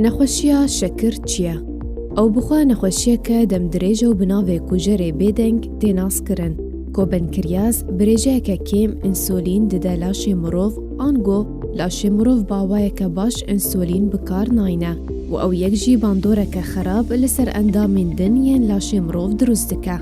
نەخۆشیە شەکر چییە؟ ئەو بخوا نەخۆشیەکە دەمدرێژە و بناوێ کوژەرێ بێدەنگ تێناسکردن. کۆبنکریاز برێژەیەکە کێم ئینسولین ددە لاشێ مرۆڤ ئانگۆ لاشێ مرۆڤ باوایەکە باش ئینسولین بکار ناینە و ئەو یەکژی باندۆرەکە خراپ لەسەر ئەندامین دن یەن لاشێ مرۆڤ دروست دکە.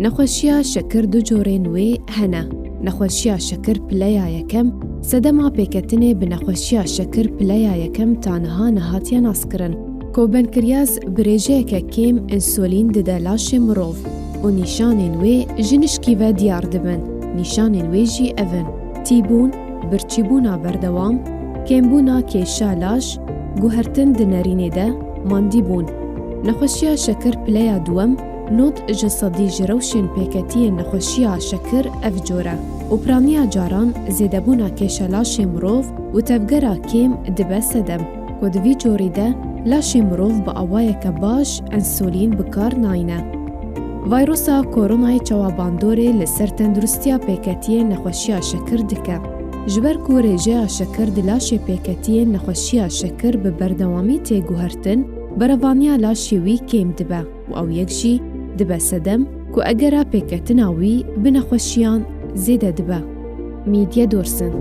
نەخۆشیە شەکر دوو جۆرێ نوێ هەنە. نەخۆشیە شەکر پلەیە یەکەم سەدەما پێکەتنێ بنەخۆشیە شەکر پلەیە یەکەم تانەها نەهاتیە ناسکردن. کۆبنکریاز برێژەیەکە کێم ئینسولین ددە لاشێ مرۆڤ و نیشانên wê ji nişkî ve diyar dibin. Nîşanên wê jî ev in: tîbûn, birçîbûna berdewam, kêmbûna kêşa laş, guhertin di nêrînê de, mandîbûn. Nexweşiya şekir pileya duwem, not ji sedî ji rewşên pêketiyên nexweşiya şekir ev cor e û piraniya caran zêdebûna kêşa laşê mirov û tevgera kêm dibe sedem ku di vî corî de laşê mirov bi awayeke baş însulîn bikar nayîne. Vayrosa koronayê çawabandorê li ser tendurustiya pêketiyên nexweşiya şekir dike. Ji ber ku rêjeya şekir di laşê pêketiyên nexweşiya şekir bi berdewamî tê guhertin, berevaniya laşê wî kêm dibe û ew yek jî dibe sedem ku egera pêketina wî bi nexweşiyan zêde dibe. Mîdye Dorsin.